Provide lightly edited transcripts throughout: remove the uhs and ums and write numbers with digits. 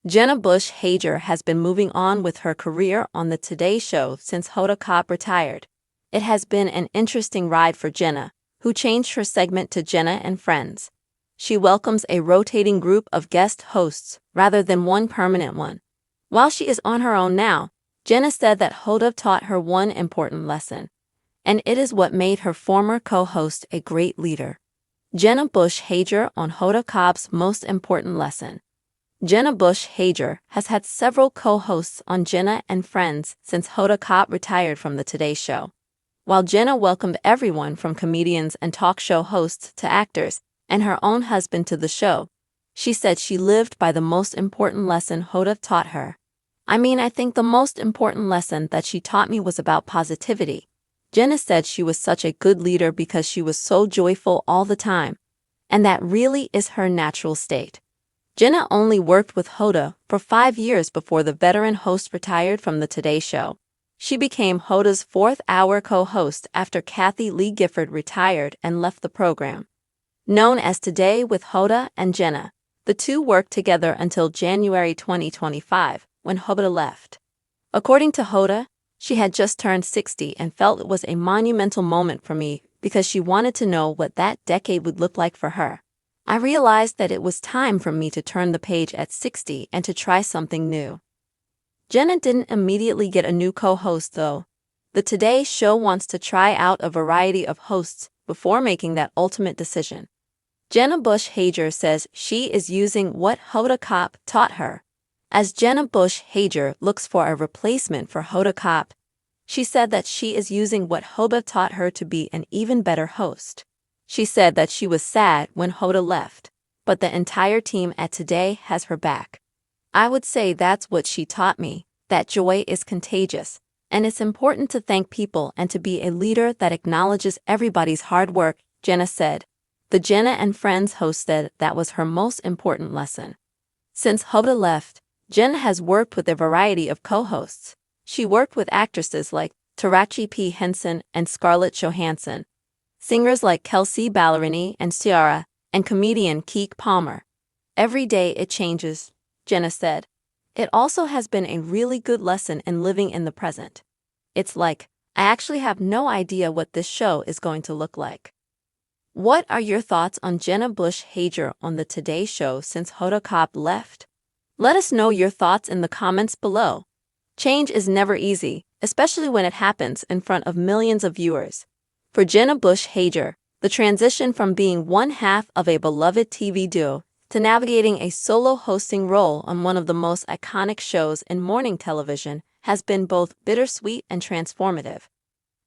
Jenna Hager has been moving on with her career on the Today Show since Hoda Kotb retired. It has been an interesting ride for Jenna, who changed her segment to Jenna and Friends. She welcomes a rotating group of guest hosts rather than one permanent one. While she is on her own now, Jenna said that Hoda taught her one important lesson, and it is what made her former co-host a great leader. Jenna Hager on Hoda Kotb's most important lesson. Jenna Hager has had several co-hosts on Jenna and Friends since Hoda Kotb retired from the Today Show. While Jenna welcomed everyone from comedians and talk show hosts to actors and her own husband to the show, she said she lived by the most important lesson Hoda taught her. I think the most important lesson that she taught me was about positivity. Jenna said she was such a good leader because she was so joyful all the time, and that really is her natural state. Jenna only worked with Hoda for 5 years before the veteran host retired from the Today Show. She became Hoda's fourth-hour co-host after Kathie Lee Gifford retired and left the program. Known as Today with Hoda and Jenna, the two worked together until January 2025, when Hoda left. According to Hoda, she had just turned 60 and felt it was a monumental moment for me because she wanted to know what that decade would look like for her. I realized that it was time for me to turn the page at 60 and to try something new. Jenna didn't immediately get a new co-host though. The Today Show wants to try out a variety of hosts before making that ultimate decision. Jenna Hager says she is using what Hoda Kotb taught her. As Jenna Hager looks for a replacement for Hoda Kotb, she said that she is using what Hoda taught her to be an even better host. She said that she was sad when Hoda left, but the entire team at Today has her back. I would say that's what she taught me, that joy is contagious, and it's important to thank people and to be a leader that acknowledges everybody's hard work, Jenna said. The Jenna and Friends host said that was her most important lesson. Since Hoda left, Jenna has worked with a variety of co-hosts. She worked with actresses like Taraji P. Henson and Scarlett Johansson, singers like Kelsea Ballerini and Ciara, and comedian Keke Palmer. Every day it changes, Jenna said. It also has been a really good lesson in living in the present. It's like, I actually have no idea what this show is going to look like. What are your thoughts on Jenna Hager on the Today Show since Hoda Kotb left? Let us know your thoughts in the comments below. Change is never easy, especially when it happens in front of millions of viewers. For Jenna Hager, the transition from being one half of a beloved TV duo to navigating a solo hosting role on one of the most iconic shows in morning television has been both bittersweet and transformative.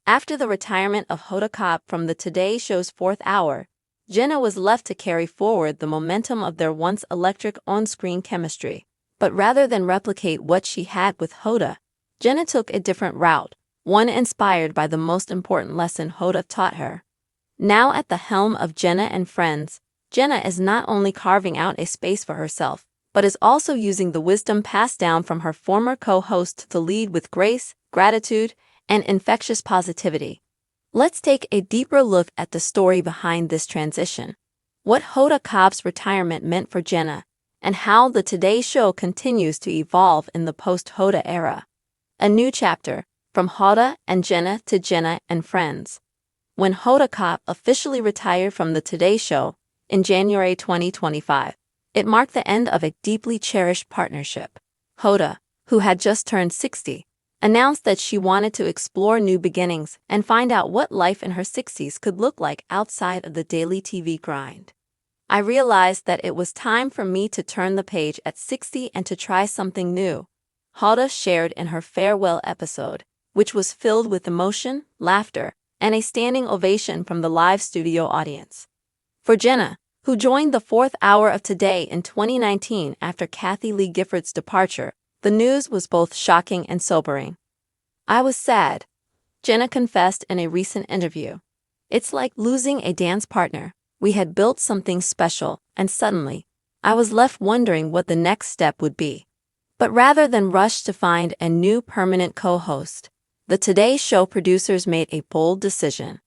After the retirement of Hoda Kotb from the Today Show's fourth hour, Jenna was left to carry forward the momentum of their once electric on-screen chemistry. But rather than replicate what she had with Hoda, Jenna took a different route, one inspired by the most important lesson Hoda taught her. Now at the helm of Jenna and Friends, Jenna is not only carving out a space for herself, but is also using the wisdom passed down from her former co-host to lead with grace, gratitude, and infectious positivity. Let's take a deeper look at the story behind this transition, what Hoda Kotb's retirement meant for Jenna, and how the Today Show continues to evolve in the post-Hoda era. A new chapter, from Hoda and Jenna to Jenna and Friends. When Hoda Kotb officially retired from the Today Show in January 2025, it marked the end of a deeply cherished partnership. Hoda, who had just turned 60, announced that she wanted to explore new beginnings and find out what life in her 60s could look like outside of the daily TV grind. I realized that it was time for me to turn the page at 60 and to try something new, Hoda shared in her farewell episode, which was filled with emotion, laughter, and a standing ovation from the live studio audience. For Jenna, who joined the fourth hour of Today in 2019 after Kathie Lee Gifford's departure, the news was both shocking and sobering. I was sad, Jenna confessed in a recent interview. It's like losing a dance partner. We had built something special, and suddenly, I was left wondering what the next step would be. But rather than rush to find a new permanent co-host, the Today Show producers made a bold decision.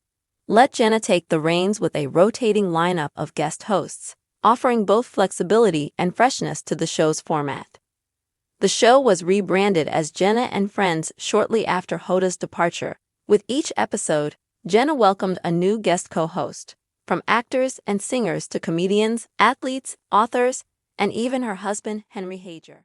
Let Jenna take the reins with a rotating lineup of guest hosts, offering both flexibility and freshness to the show's format. The show was rebranded as Jenna and Friends shortly after Hoda's departure. With each episode, Jenna welcomed a new guest co-host, from actors and singers to comedians, athletes, authors, and even her husband, Henry Hager.